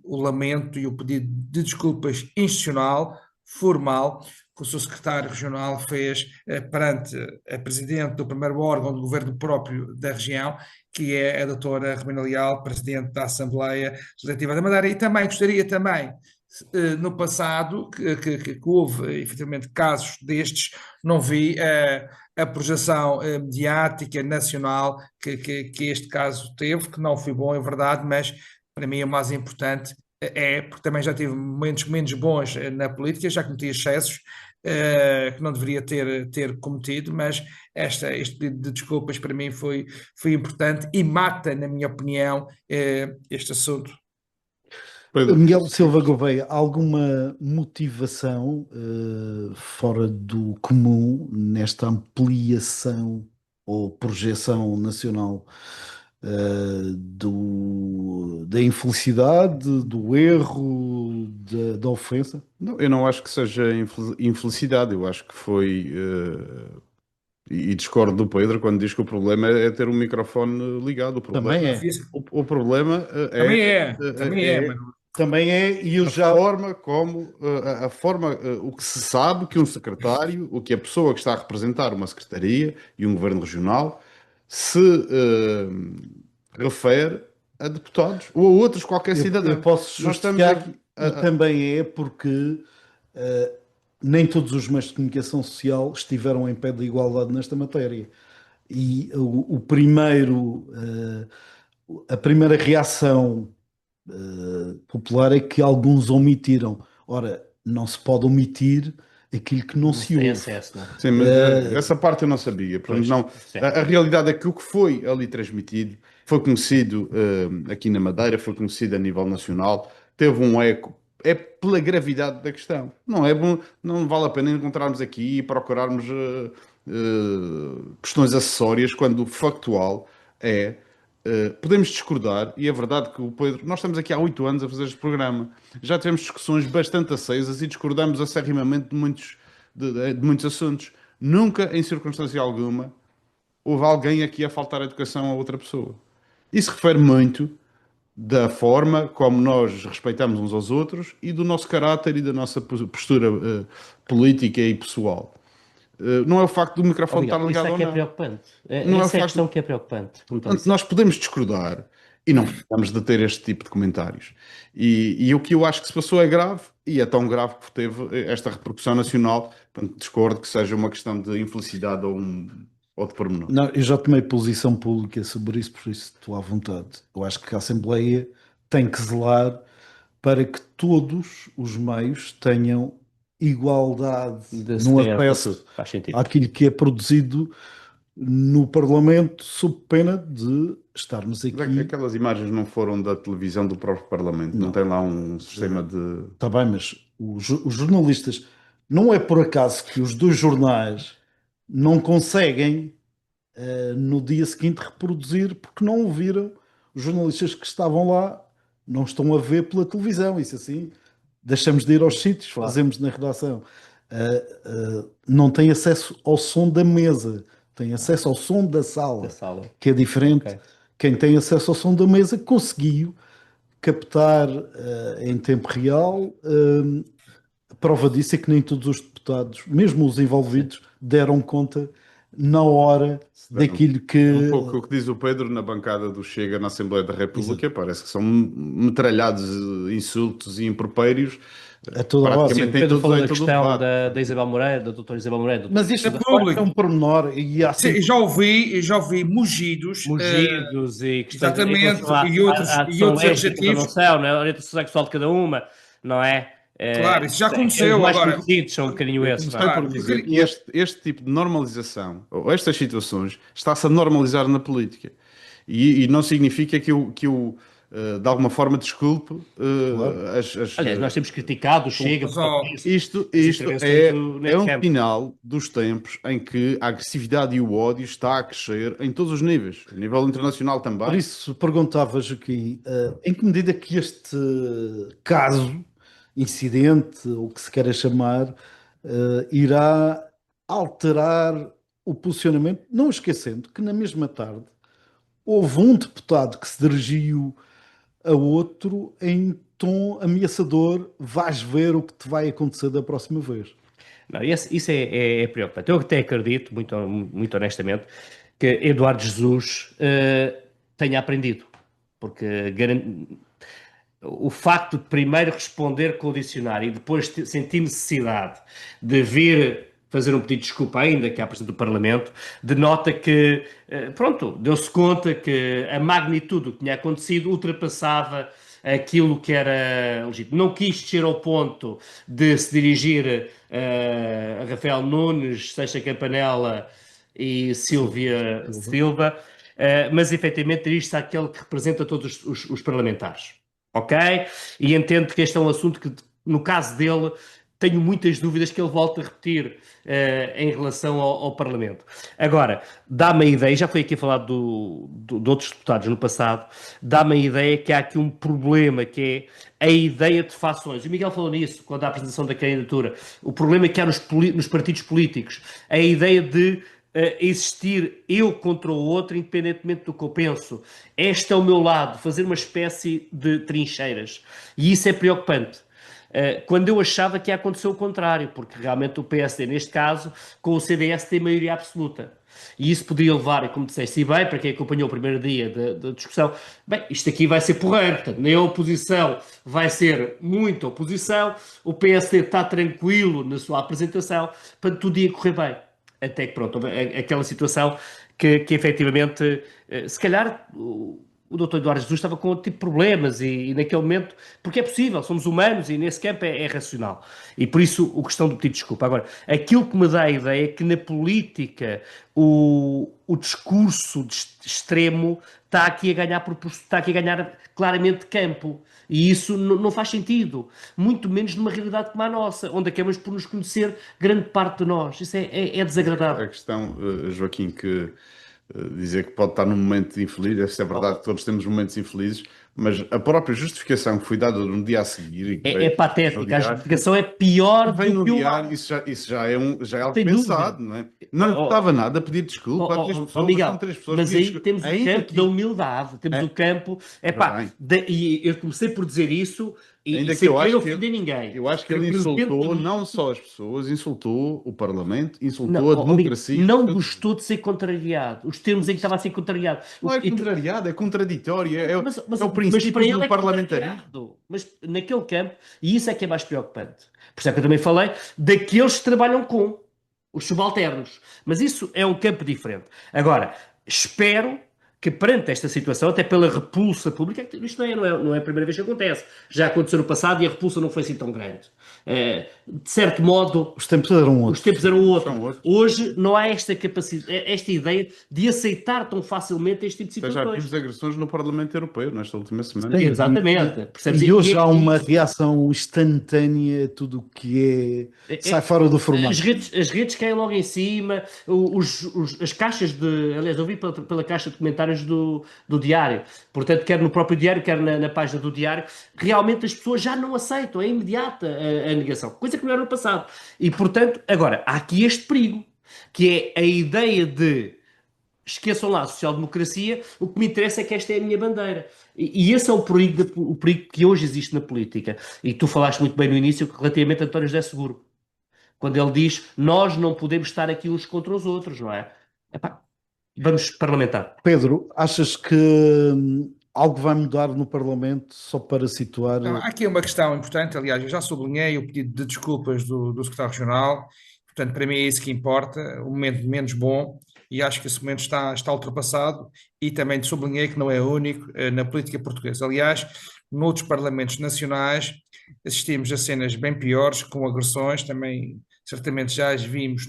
o lamento e o pedido de desculpas institucional, formal, que o seu secretário regional fez perante a presidente do primeiro órgão do governo próprio da região, que é a doutora Romina Leal, presidente da Assembleia Legislativa da Madeira, e também gostaria no passado, que houve efetivamente casos destes, não vi a projeção mediática nacional que este caso teve, que não foi bom, é verdade, mas para mim o mais importante porque também já tive momentos menos bons na política, já cometi excessos que não deveria ter cometido, mas este pedido de desculpas para mim foi importante e mata, na minha opinião, este assunto. Pedro, Miguel Silva Gouveia, alguma motivação fora do comum nesta ampliação ou projeção nacional da infelicidade, do erro, da ofensa? não, eu não acho que seja infelicidade, eu acho que foi. E discordo do Pedro quando diz que o problema é ter um microfone ligado. O problema, Também é. o problema Também é, mas Também é, e eu a já. forma como o que se sabe que um secretário, o que a pessoa que está a representar uma secretaria e um governo regional se refere a deputados ou a outros qualquer cidadão. Eu posso Nós estamos justificar, aqui e também é porque nem todos os meios de comunicação social estiveram em pé de igualdade nesta matéria. E a primeira reação popular é que alguns omitiram. Ora, não se pode omitir aquilo que não se tem ouve. acesso, não é? Sim, mas essa parte eu não sabia. Portanto, Pois, não, sim. a realidade é que o que foi ali transmitido foi conhecido aqui na Madeira, foi conhecido a nível nacional, teve um eco. É pela gravidade da questão. Não é bom, não vale a pena encontrarmos aqui e procurarmos questões acessórias quando o factual é. Podemos discordar, e é verdade que o Pedro. Nós estamos aqui há 8 anos a fazer este programa. Já tivemos discussões bastante acesas e discordamos acerrimamente de muitos assuntos. Nunca, em circunstância alguma, houve alguém aqui a faltar educação a outra pessoa. Isso refere muito da forma como nós respeitamos uns aos outros e do nosso caráter e da nossa postura política e pessoal. Não é o facto do microfone estar Obrigado. Isso ligado é ou que é não. preocupante. Não é o Essa é a facto- questão que é preocupante. Portanto, nós podemos discordar e não precisamos de ter este tipo de comentários. E o que eu acho que se passou é grave, e é tão grave que teve esta repercussão nacional. Portanto, discordo que seja uma questão de infelicidade ou de pormenor. Não, eu já tomei posição pública sobre isso, por isso estou à vontade. Eu acho que a Assembleia tem que zelar para que todos os meios tenham igualdade no acesso Faz sentido. àquilo que é produzido no Parlamento, sob pena de estarmos Mas aqui. aquelas imagens não foram da televisão do próprio Parlamento, não tem lá um sistema de. Está bem, mas os jornalistas, não é por acaso que os dois jornais não conseguem no dia seguinte reproduzir porque não ouviram. Os jornalistas que estavam lá não estão a ver pela televisão, isso assim, deixamos de ir aos sítios, Claro. fazemos na redação. Não têm acesso ao som da mesa, têm acesso ao som da sala, Da sala. que é diferente. Ok. Quem tem acesso ao som da mesa conseguiu captar em tempo real prova disso é que nem todos os deputados, mesmo os envolvidos, deram conta na hora daquilo que... Um pouco o que diz o Pedro na bancada do Chega na Assembleia da República, parece que são metralhados insultos e impropérios a toda hora. praticamente em Pedro todo, falou em da todo o questão debate. da Isabel Moreira, da doutora Isabel Moreira, Mas isto É público. é um pormenor e há Sim, sempre... já ouvi mugidos, mugidos e questões em exatamente, relação à e outros ação lésbica ou não adjetivos. são, não é? A orientação sexual de cada uma, não é? Claro, isso já aconteceu Os mais agora. conhecidos são um bocadinho esses, não é? Comecei Claro, por dizer porque- que este tipo de normalização, ou estas situações, está-se a normalizar na política. E não significa que eu de alguma forma, desculpe Aliás, nós temos criticado o Chega. Isto é um sinal dos tempos em que a agressividade e o ódio está a crescer em todos os níveis, a nível internacional também. Por isso perguntava, Joaquim, em que medida que este caso, incidente, ou o que se queira chamar, irá alterar o posicionamento, não esquecendo que na mesma tarde houve um deputado que se dirigiu a outro em tom ameaçador: vais ver o que te vai acontecer da próxima vez. Não, isso é preocupante. Eu até acredito, muito honestamente, que Eduardo Jesus tenha aprendido, porque o facto de primeiro responder com o dicionário e depois sentir necessidade de vir fazer um pedido de desculpa ainda que à Presidente do Parlamento, denota que, pronto, deu-se conta que a magnitude do que tinha acontecido ultrapassava aquilo que era legítimo. Não quis descer ao ponto de se dirigir a Rafael Nunes, Seixas Campanella e Silvia Silva, mas efetivamente dirige-se àquele que representa todos os parlamentares. Ok? E entendo que este é um assunto que, no caso dele, tenho muitas dúvidas que ele volte a repetir em relação ao Parlamento. Agora, dá-me a ideia, já foi aqui falado de outros deputados no passado, dá-me a ideia que há aqui um problema, que é a ideia de fações. O Miguel falou nisso, quando há a apresentação da candidatura. O problema que há nos partidos políticos, a ideia de existir eu contra o outro, independentemente do que eu penso. Este é o meu lado, fazer uma espécie de trincheiras. E isso é preocupante. Quando eu achava que ia acontecer o contrário, porque realmente o PSD, neste caso, com o CDS, tem maioria absoluta. E isso poderia levar, e como disseste bem, para quem acompanhou o primeiro dia da discussão, bem, isto aqui vai ser porreiro, portanto, nem a oposição vai ser muita oposição, o PSD está tranquilo na sua apresentação, para tudo ia correr bem. Até que, pronto, aquela situação que efetivamente, se calhar, o Dr. Eduardo Jesus estava com outro tipo de problemas e naquele momento, porque é possível, somos humanos e nesse campo é racional. E por isso, a questão do pedido de desculpa. Agora, aquilo que me dá a ideia é que na política o discurso extremo está aqui a ganhar claramente campo. E isso não faz sentido, muito menos numa realidade como a nossa, onde acabamos por nos conhecer grande parte de nós. Isso é desagradável. A questão, Joaquim, que dizer que pode estar num momento infeliz, é verdade que todos temos momentos infelizes, mas a própria justificação que foi dada no dia a seguir... É patética, a justificação é pior vem do no que o... diário, isso já é algo Tem pensado, dúvida. não é? Não lhe custava nada pedir desculpa a três pessoas, Miguel, são três pessoas. mas que aí desculpa. temos o Ainda campo que- da humildade, temos o campo... E eu comecei por dizer isso e Ainda que sem eu querer acho que ofender ninguém. Eu acho que ele insultou não só as pessoas, insultou o Parlamento, insultou Não, a democracia. não gostou de ser contrariado. Os termos em que estava a ser contrariado. Não é contrariado, é contraditório, é o Mas princípio para ele do é parlamentarismo. contrariado. Mas naquele campo, e isso é que é mais preocupante. Por isso é que eu também falei daqueles que trabalham com os subalternos. Mas isso é um campo diferente. Agora, espero que perante esta situação, até pela repulsa pública, isto não é a primeira vez que acontece. Já aconteceu no passado e a repulsa não foi assim tão grande. De certo modo, Os tempos eram outros. os tempos eram outros. São outros. Hoje não há esta capacidade, esta ideia de aceitar tão facilmente este tipo de Já situações. vimos agressões no Parlamento Europeu nesta última semana. Sim. Exatamente. Percebes? E hoje é há uma isso. reação instantânea a tudo o que sai fora do formato. As redes caem logo em cima, as caixas aliás, eu vi pela caixa de comentários do Diário, portanto, quer no próprio Diário, quer na página do Diário, realmente as pessoas já não aceitam, é imediata a negação, coisa que não era no passado. E, portanto, agora, há aqui este perigo, que é a ideia de esqueçam lá a social-democracia, o que me interessa é que esta é a minha bandeira. E esse é o perigo que hoje existe na política. E tu falaste muito bem no início relativamente a António José Seguro, quando ele diz, nós não podemos estar aqui uns contra os outros, não é? Epá, vamos parlamentar. Pedro, achas que algo vai mudar no Parlamento só para situar? Não, há aqui uma questão importante, aliás, eu já sublinhei o pedido de desculpas do secretário regional, portanto, para mim é isso que importa, o momento menos bom, e acho que esse momento está ultrapassado, e também sublinhei que não é único na política portuguesa. Aliás, noutros parlamentos nacionais assistimos a cenas bem piores, com agressões, também certamente já as vimos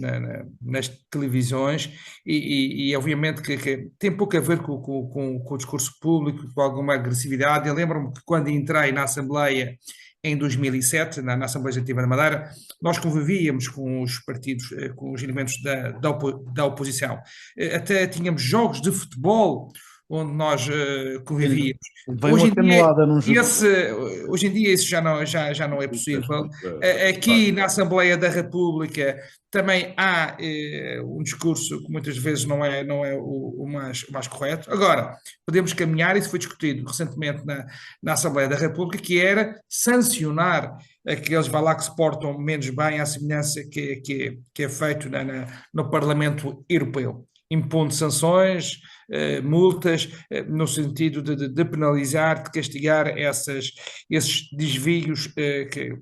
nas televisões, e obviamente que tem pouco a ver com o discurso público, com alguma agressividade. Eu lembro-me que quando entrei na Assembleia em 2007, na Assembleia Legislativa da Madeira, nós convivíamos com os partidos, com os elementos da oposição. Até tínhamos jogos de futebol onde nós convivíamos. Vem uma canelada num jogo. Hoje em dia isso já não é possível. Aqui na Assembleia da República também há um discurso que muitas vezes não é o mais correto. Agora, podemos caminhar, isso foi discutido recentemente na Assembleia da República, que era sancionar aqueles vá lá que se portam menos bem, à semelhança que é feito no Parlamento Europeu, impondo sanções, multas, no sentido de penalizar, de castigar esses desvios que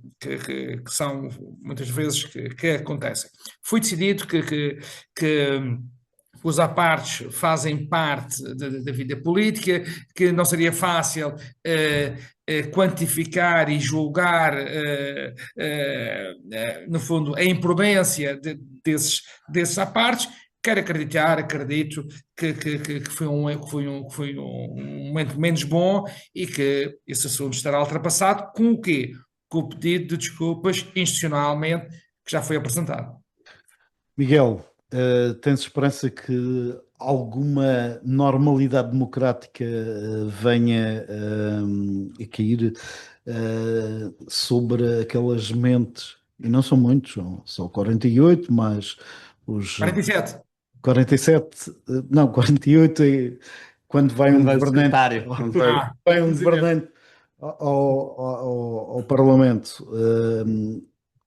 são muitas vezes que acontecem. Foi decidido que os apartes fazem parte da vida política, que não seria fácil quantificar e julgar, no fundo, a imprudência desses apartes. Quero acreditar, acredito que foi um momento menos bom e que esse assunto estará ultrapassado com o quê? Com o pedido de desculpas institucionalmente que já foi apresentado. Miguel, tens esperança que alguma normalidade democrática venha a cair sobre aquelas mentes, e não são muitos, são só 48, mas os 47. 47, não, 48 é quando vai um governante, vai um governante ao Parlamento,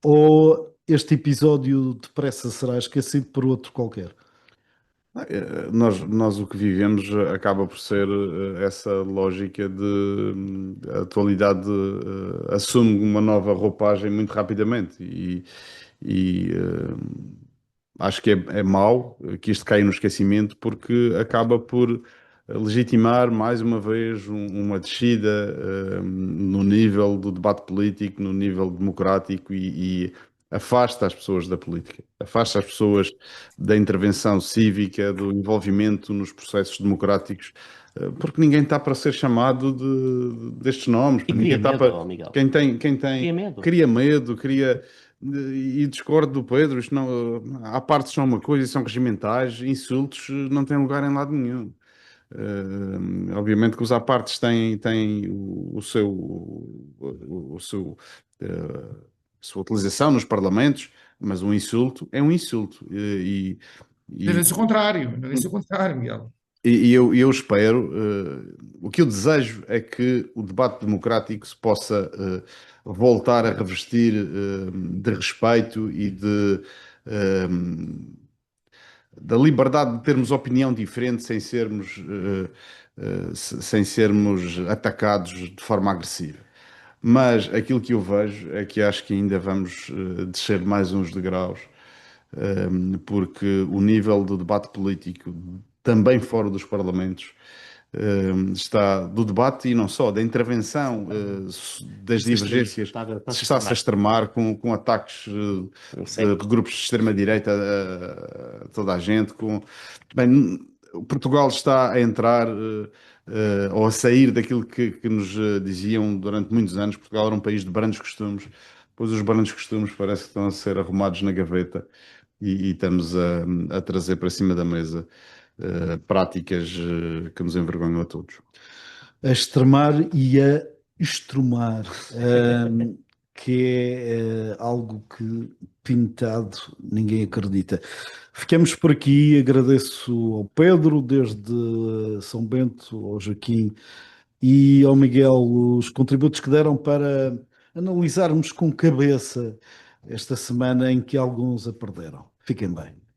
ou este episódio depressa será esquecido por outro qualquer. Nós o que vivemos acaba por ser essa lógica de a atualidade assume uma nova roupagem muito rapidamente e acho que é mau que isto caia no esquecimento porque acaba por legitimar mais uma vez uma descida no nível do debate político, no nível democrático e afasta as pessoas da política, afasta as pessoas da intervenção cívica, do envolvimento nos processos democráticos, porque ninguém está para ser chamado destes nomes. E Ninguém cria está medo, para... Miguel. Quem tem, Cria medo. cria e discordo do Pedro, isto não, há partes são uma coisa e são regimentais, insultos não têm lugar em lado nenhum. Obviamente que os apartes têm o seu sua utilização nos parlamentos, mas um insulto é um insulto. Não disse o contrário, Miguel. Eu espero, o que eu desejo é que o debate democrático se possa voltar a revestir de respeito e da liberdade de termos opinião diferente sem sermos atacados de forma agressiva. Mas aquilo que eu vejo é que acho que ainda vamos descer mais uns degraus, porque o nível do debate político, também fora dos parlamentos, está do debate e não só, da intervenção, das divergências, está-se a extremar com ataques de grupos de extrema-direita a toda a gente. Bem, Portugal está a entrar ou a sair daquilo que nos diziam durante muitos anos. Portugal era um país de brandos costumes, pois os brandos costumes parece que estão a ser arrumados na gaveta e estamos a trazer para cima da mesa práticas que nos envergonham a todos. A extremar e a estrumar, que é algo que pintado, ninguém acredita. Ficamos por aqui, agradeço ao Pedro, desde São Bento, ao Joaquim e ao Miguel, os contributos que deram para analisarmos com cabeça esta semana em que alguns a perderam. Fiquem bem.